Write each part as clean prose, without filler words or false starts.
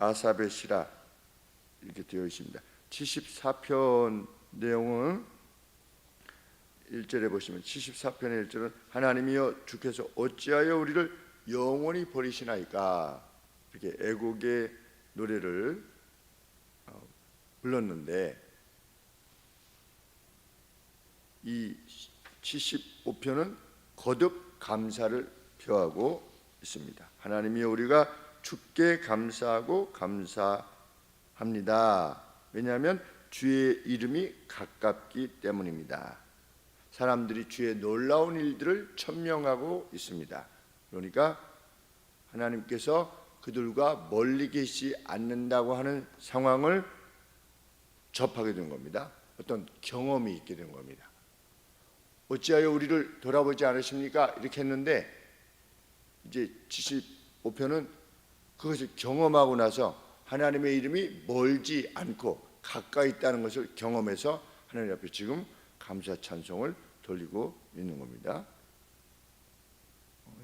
아삽의 시라 이렇게 되어 있습니다. 74편 내용은 1절에 보시면 74편의 1절은 하나님이여 주께서 어찌하여 우리를 영원히 버리시나이까, 이렇게 애곡의 노래를 불렀는데, 이 75편은 거듭 감사를 표하고 있습니다. 하나님이여 우리가 주께 감사하고 감사합니다. 왜냐하면 주의 이름이 가깝기 때문입니다. 사람들이 주의 놀라운 일들을 천명하고 있습니다. 그러니까 하나님께서 그들과 멀리 계시지 않는다고 하는 상황을 접하게 된 겁니다. 어떤 경험이 있게 된 겁니다. 어찌하여 우리를 돌아보지 않으십니까? 이렇게 했는데, 이제 75편은 그것을 경험하고 나서 하나님의 이름이 멀지 않고 가까이 있다는 것을 경험해서 하나님 앞에 지금 감사 찬송을 돌리고 있는 겁니다.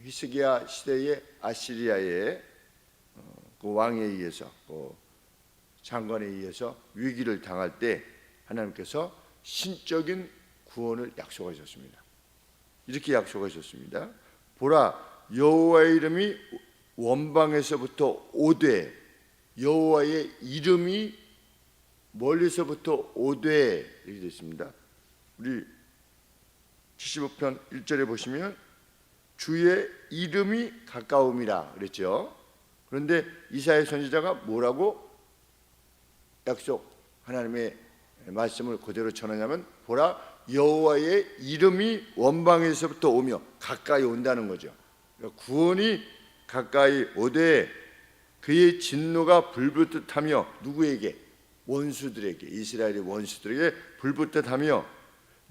히스기야 시대의 아시리아의 그 왕에 의해서, 그 장관에 의해서 위기를 당할 때 하나님께서 신적인 구원을 약속하셨습니다. 이렇게 약속하셨습니다. 보라, 여호와의 이름이 원방에서부터 오되, 여호와의 이름이 멀리서부터 오되, 이렇게 되어 있습니다. 우리 75편 1절에 보시면 주의 이름이 가까움이라 그랬죠. 그런데 이사야 선지자가 뭐라고 약속, 하나님의 말씀을 그대로 전하냐면, 보라, 여호와의 이름이 원방에서부터 오며 가까이 온다는 거죠. 그러니까 구원이 가까이 오되 그의 진노가 불붙듯하며, 누구에게? 원수들에게, 이스라엘의 원수들에게 불붙듯하며,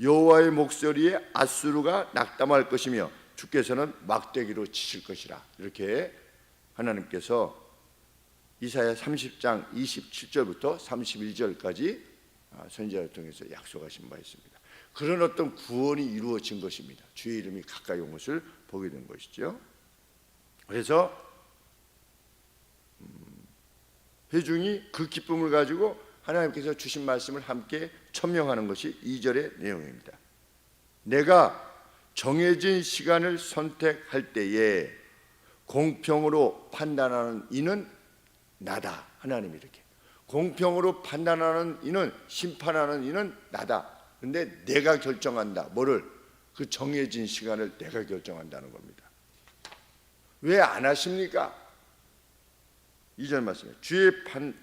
여호와의 목소리에 앗수르가 낙담할 것이며 주께서는 막대기로 치실 것이라, 이렇게 하나님께서 이사야 30장 27절부터 31절까지 선지자를 통해서 약속하신 바 있습니다. 그런 어떤 구원이 이루어진 것입니다. 주의 이름이 가까이 온 것을 보게 된 것이죠. 그래서 회중이 그 기쁨을 가지고 하나님께서 주신 말씀을 함께 천명하는 것이 2절의 내용입니다. 내가 정해진 시간을 선택할 때에 공평으로 판단하는 이는 나다. 하나님이 이렇게 공평으로 판단하는 이는, 심판하는 이는 나다. 그런데 내가 결정한다. 뭐를? 그 정해진 시간을 내가 결정한다는 겁니다. 왜 안 하십니까? 2절 말씀에 주의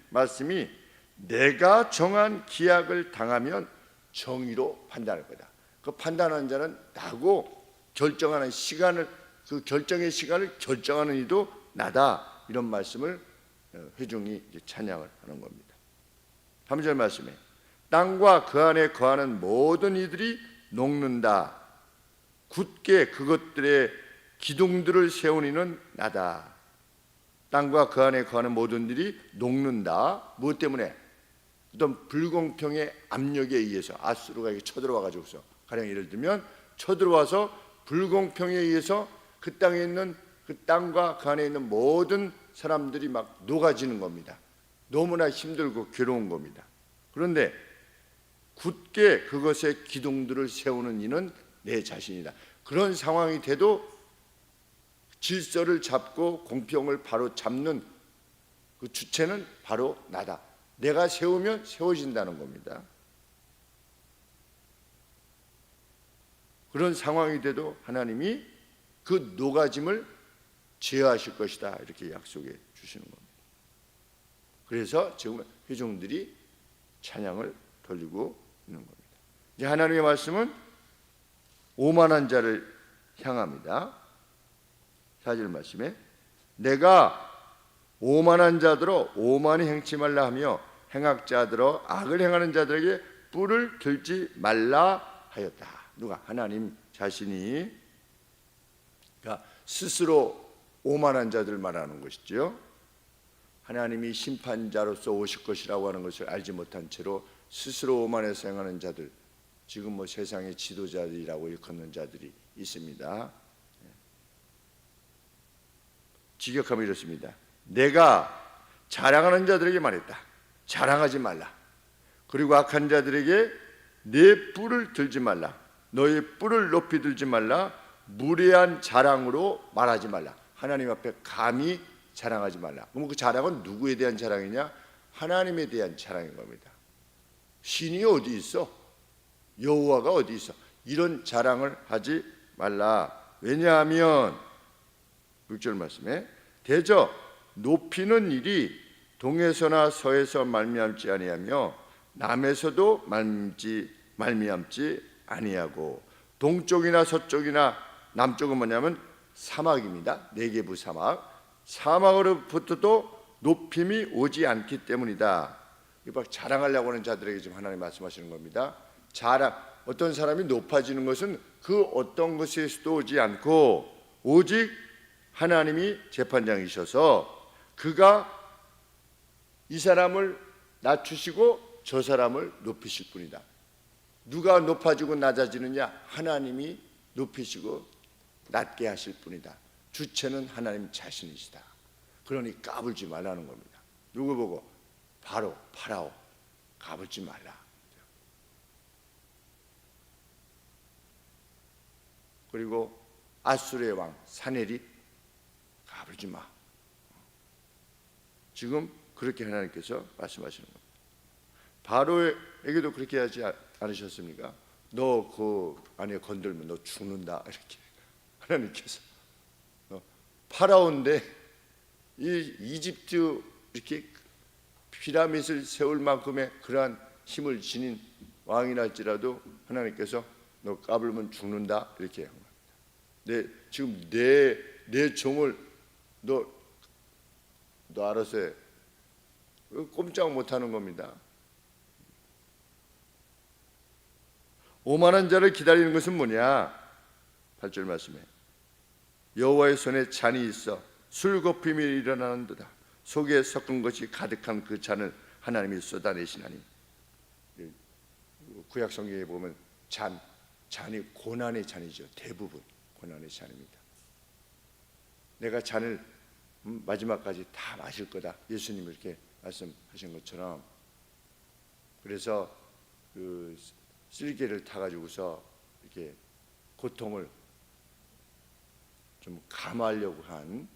말씀이 내가 정한 기약을 당하면 정의로 판단할 거다. 그 판단하는 자는 나고, 결정하는 시간을, 그 결정의 시간을 결정하는 이도 나다. 이런 말씀을 회중이 찬양을 하는 겁니다. 3절 말씀에 땅과 그 안에 거하는 모든 이들이 녹는다. 굳게 그것들의 기둥들을 세운 이는 나다. 땅과 그 안에 거하는 모든 이들이 녹는다. 무엇 때문에? 어떤 불공평의 압력에 의해서, 아수르가 이렇게 쳐들어와가지고서, 가령 예를 들면 쳐들어와서 불공평에 의해서 그 땅에 있는, 그 땅과 그 안에 있는 모든 사람들이 막 녹아지는 겁니다. 너무나 힘들고 괴로운 겁니다. 그런데 굳게 그것의 기둥들을 세우는 이는 내 자신이다. 그런 상황이 돼도 질서를 잡고 공평을 바로 잡는 그 주체는 바로 나다. 내가 세우면 세워진다는 겁니다. 그런 상황이 돼도 하나님이 그 녹아짐을 제어하실 것이다. 이렇게 약속해 주시는 겁니다. 그래서 지금 회중들이 찬양을 돌리고 있는 겁니다. 이제 하나님의 말씀은 오만한 자를 향합니다. 4절 말씀에 내가 오만한 자들어 오만히 행치 말라 하며 행악자들어 악을 행하는 자들에게 뿔을 들지 말라 하였다. 누가? 하나님 자신이, 그러니까 스스로 오만한 자들 말하는 것이죠. 하나님이 심판자로서 오실 것이라고 하는 것을 알지 못한 채로 스스로 오만해서 행하는 자들, 지금 뭐 세상의 지도자들이라고 일컫는 자들이 있습니다. 직역하면 이렇습니다. 내가 자랑하는 자들에게 말했다. 자랑하지 말라. 그리고 악한 자들에게 내 뿔을 들지 말라. 너의 뿔을 높이 들지 말라. 무례한 자랑으로 말하지 말라. 하나님 앞에 감히 자랑하지 말라. 그럼 그 자랑은 누구에 대한 자랑이냐? 하나님에 대한 자랑인 겁니다. 신이 어디 있어? 여호와가 어디 있어? 이런 자랑을 하지 말라. 왜냐하면 6절 말씀에 대저 높이는 일이 동에서나 서에서 말미암지 아니하며 남에서도 말미암지 아니하고 동쪽이나 서쪽이나 남쪽은 뭐냐면 사막입니다. 네게부 사막. 사막으로부터도 높임이 오지 않기 때문이다. 이거 자랑하려고 하는 자들에게 지금 하나님 말씀하시는 겁니다. 자랑, 어떤 사람이 높아지는 것은 그 어떤 것에서도 오지 않고 오직 하나님이 재판장이셔서 그가 이 사람을 낮추시고 저 사람을 높이실 뿐이다. 누가 높아지고 낮아지느냐? 하나님이 높이시고 낮게 하실 뿐이다. 주체는 하나님 자신이시다. 그러니 까불지 말라는 겁니다. 누구 보고? 바로 파라오. 까불지 말라. 그리고 아수르의 왕 사네립, 까불지 마. 지금 그렇게 하나님께서 말씀하시는 겁니다. 바로에게도 그렇게 하지 않으셨습니까? 너 그 안에 건들면 너 죽는다. 이렇게 하나님께서 파라오인데 이 이집트 이렇게 피라밋을 세울 만큼의 그러한 힘을 지닌 왕이랄지라도 하나님께서 너 까불면 죽는다 이렇게 한 겁니다. 지금 내 종을 너 알아서 해. 꼼짝 못하는 겁니다. 오만한 자를 기다리는 것은 뭐냐? 8절 말씀에 여호와의 손에 잔이 있어 술거품이 일어나는도다. 속에 섞은 것이 가득한 그 잔을 하나님이 쏟아내시나니. 구약 성경에 보면 잔이 고난의 잔이죠. 대부분 고난의 잔입니다. 내가 잔을 마지막까지 다 마실 거다. 예수님이 이렇게 말씀하신 것처럼. 그래서 그 쓸개를 타가지고서 이렇게 고통을 좀 감하려고 한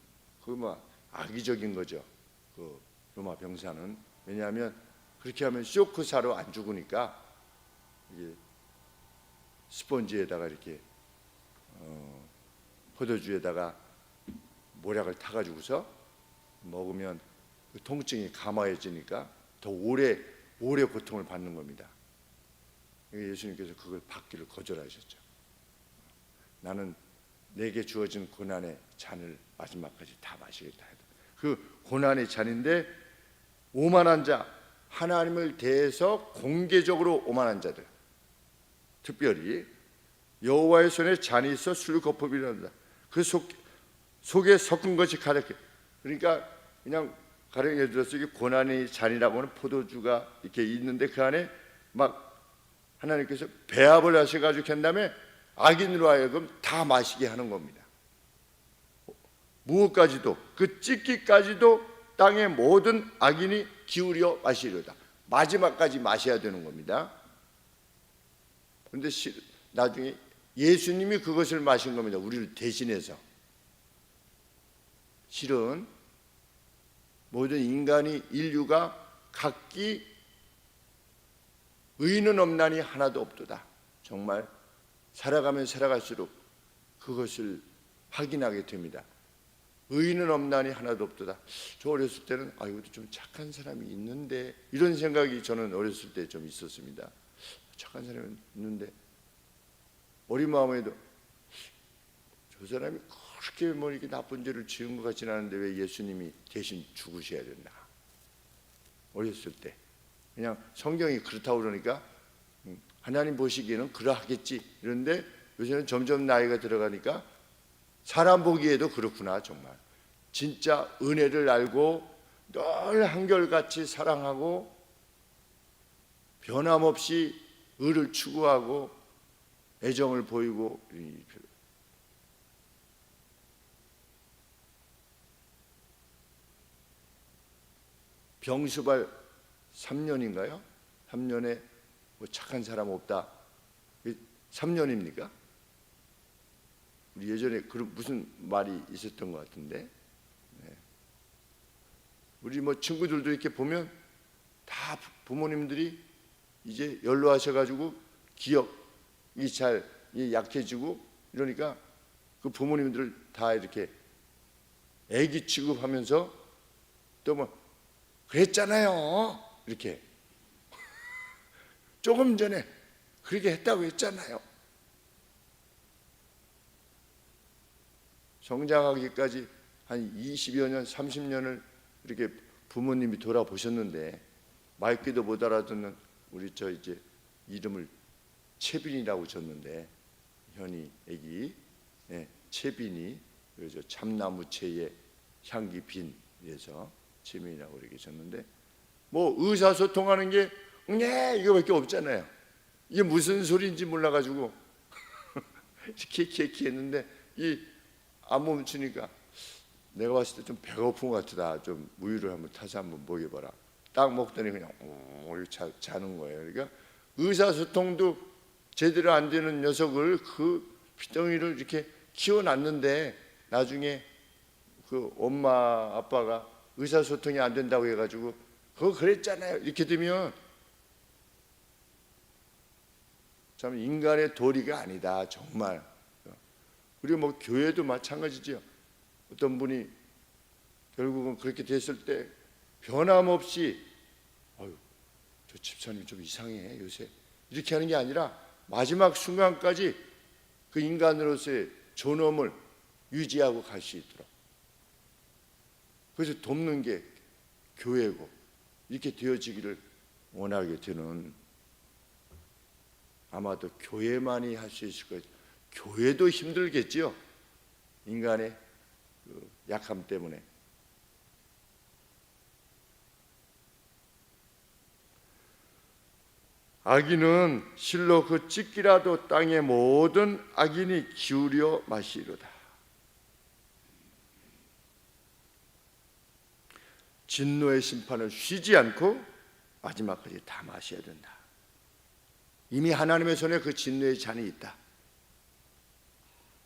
그 뭐 악의적인 거죠. 그 로마 병사는. 왜냐하면 그렇게 하면 쇼크사로 안 죽으니까 이게 스펀지에다가 이렇게 포도주에다가 모략을 타가지고서 먹으면 그 통증이 감화해지니까 더 오래 고통을 받는 겁니다. 예수님께서 그걸 받기를 거절하셨죠. 나는 내게 주어진 고난의 잔을 마지막까지 다 마시겠다 해도 그 고난의 잔인데 오만한 자, 하나님을 대해서 공개적으로 오만한 자들, 특별히 여호와의 손에 잔이 있어 술거품이 일어난다. 그 속에 섞은 것이 가득해. 그러니까 그냥 가령 들어서 고난의 잔이라고 하는 포도주가 이렇게 있는데 그 안에 막 하나님께서 배합을 하셔가지고 한 다음에 악인으로 하여금 다 마시게 하는 겁니다. 무엇까지도 그 찢기까지도 땅의 모든 악인이 기울여 마시려다. 마지막까지 마셔야 되는 겁니다. 그런데 나중에 예수님이 그것을 마신 겁니다. 우리를 대신해서. 실은 모든 인류가 각기 의는 없나니 하나도 없도다. 정말 살아가면 살아갈수록 그것을 확인하게 됩니다. 의는 없나니 하나도 없도다. 저 어렸을 때는 이것도 좀 착한 사람이 있는데 이런 생각이 저는 어렸을 때 좀 있었습니다. 착한 사람이 있는데 어린 마음에도 저 사람이 그렇게 뭐 이렇게 나쁜 죄를 지은 것 같지는 않은데 왜 예수님이 대신 죽으셔야 된다. 어렸을 때 그냥 성경이 그렇다고 그러니까 하나님 보시기에는 그러하겠지 이런데 요새는 점점 나이가 들어가니까 사람 보기에도 그렇구나. 정말 진짜 은혜를 알고 늘 한결같이 사랑하고 변함없이 의를 추구하고 애정을 보이고 병수발 3년인가요? 3년에 뭐 착한 사람 없다. 3년입니까? 우리 예전에 그런 무슨 말이 있었던 것 같은데, 우리 뭐 친구들도 이렇게 보면 다 부모님들이 이제 연로하셔가지고 기억이 잘 약해지고 이러니까 그 부모님들을 다 이렇게 애기 취급하면서 또 뭐 그랬잖아요 이렇게 조금 전에 그렇게 했다고 했잖아요. 성장하기까지 한 20여 년, 30년을 이렇게 부모님이 돌아보셨는데 말귀도 못 알아듣는 우리 저 이제 이름을 채빈이라고 졌는데 현이 애기 채빈이 그래서 참나무채의 향기 빈 이래서 채빈이라고 이렇게 졌는데 뭐 의사소통하는 게 이거밖에 없잖아요. 이게 무슨 소리인지 몰라가지고 키키키 했는데 이 안 멈추니까 내가 봤을 때 좀 배가 고픈 것 같다. 좀 우유를 한번 타서 한번 먹여봐라. 딱 먹더니 그냥 이렇게 자는 거예요. 그러니까 의사소통도 제대로 안 되는 녀석을 그 피덩이를 이렇게 키워놨는데 나중에 그 엄마 아빠가 의사소통이 안 된다고 해가지고 그거 그랬잖아요 이렇게 되면 참 인간의 도리가 아니다 정말. 그리고 뭐 교회도 마찬가지죠. 어떤 분이 결국은 그렇게 됐을 때 변함없이 저 집사님 좀 이상해 요새 이렇게 하는 게 아니라 마지막 순간까지 그 인간으로서의 존엄을 유지하고 갈 수 있도록, 그래서 돕는 게 교회고 이렇게 되어지기를 원하게 되는, 아마도 교회만이 할 수 있을 거예요. 교회도 힘들겠지요. 인간의 그 약함 때문에. 악인은 실로 그 찢기라도 땅의 모든 악인이 기울여 마시리로다. 진노의 심판을 쉬지 않고 마지막까지 다 마셔야 된다. 이미 하나님의 손에 그 진노의 잔이 있다.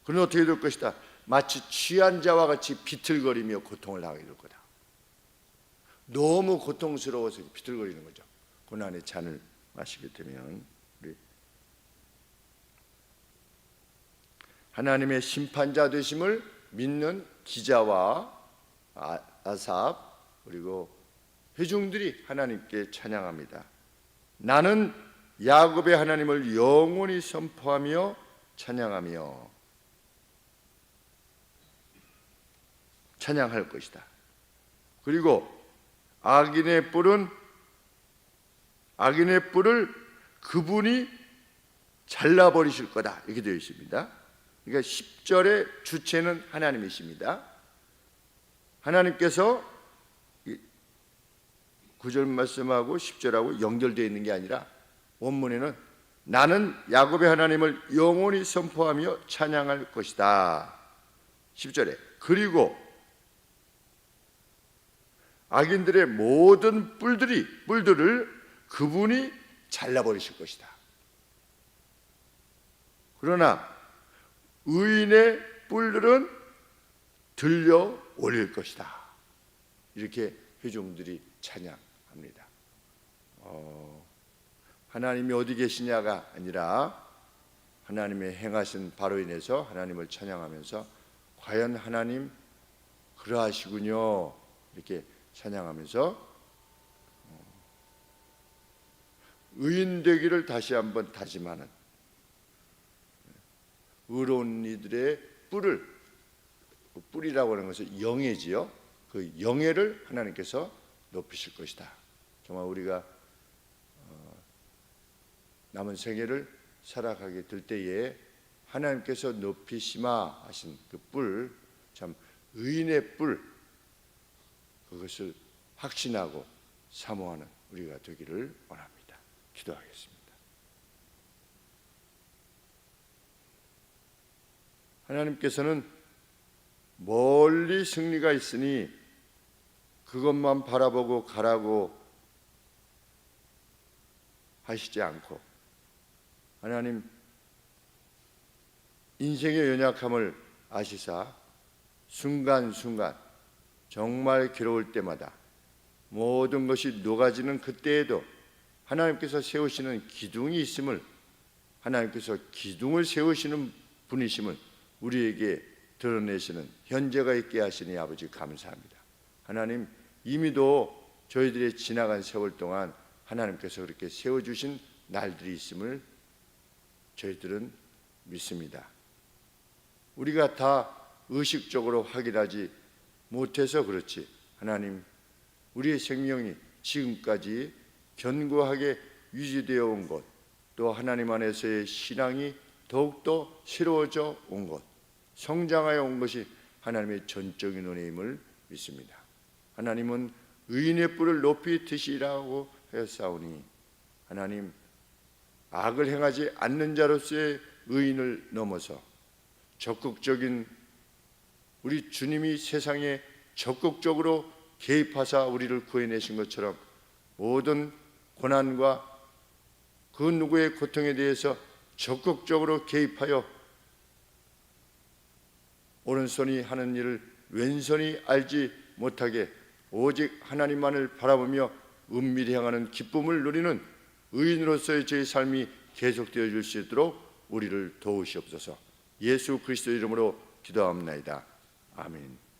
그는 어떻게 될 것이다? 마치 취한 자와 같이 비틀거리며 고통을 당하게 될 거다. 너무 고통스러워서 비틀거리는 거죠. 고난의 잔을 마시게 되면. 우리 하나님의 심판자 되심을 믿는 기자와 아삽 그리고 회중들이 하나님께 찬양합니다. 나는 야곱의 하나님을 영원히 선포하며 찬양하며 찬양할 것이다. 그리고 악인의 뿔을 그분이 잘라버리실 거다 이렇게 되어 있습니다. 그러니까 10절의 주체는 하나님이십니다. 하나님께서 9절 말씀하고 10절하고 연결되어 있는 게 아니라 원문에는 나는 야곱의 하나님을 영원히 선포하며 찬양할 것이다. 10절에 그리고 악인들의 모든 뿔들을 그분이 잘라버리실 것이다. 그러나 의인의 뿔들은 들려 올릴 것이다. 이렇게 회중들이 찬양합니다. 하나님이 어디 계시냐가 아니라 하나님의 행하신 바로 인해서 하나님을 찬양하면서 과연 하나님 그러하시군요 이렇게 찬양하면서 의인 되기를 다시 한번 다짐하는, 의로운 이들의 뿔이라고 하는 것은 영예지요. 그 영예를 하나님께서 높이실 것이다. 정말 우리가 남은 생애를 살아가게 될 때에 하나님께서 높이시마 하신 그 뿔, 참 의인의 뿔, 그것을 확신하고 사모하는 우리가 되기를 원합니다. 기도하겠습니다. 하나님께서는 멀리 승리가 있으니 그것만 바라보고 가라고 하시지 않고 하나님 인생의 연약함을 아시사 순간순간 정말 괴로울 때마다 모든 것이 녹아지는 그때에도 하나님께서 세우시는 기둥이 있음을, 하나님께서 기둥을 세우시는 분이심을 우리에게 드러내시는 현재가 있게 하시니 아버지 감사합니다. 하나님 이미도 저희들의 지나간 세월 동안 하나님께서 그렇게 세워주신 날들이 있음을 저희들은 믿습니다. 우리가 다 의식적으로 확인하지 못해서 그렇지 하나님 우리의 생명이 지금까지 견고하게 유지되어 온 것, 또 하나님 안에서의 신앙이 더욱더 새로워져 온 것, 성장하여 온 것이 하나님의 전적인 은혜임을 믿습니다. 하나님은 의인의 뿔을 높이 드시라고 하였사오니 하나님 악을 행하지 않는 자로서의 의인을 넘어서 적극적인 우리 주님이 세상에 적극적으로 개입하사 우리를 구해내신 것처럼 모든 고난과 그 누구의 고통에 대해서 적극적으로 개입하여 오른손이 하는 일을 왼손이 알지 못하게 오직 하나님만을 바라보며 은밀히 향하는 기쁨을 누리는 의인으로서의 저희 삶이 계속되어 줄 수 있도록 우리를 도우시옵소서. 예수 그리스도 이름으로 기도합나이다. 아멘.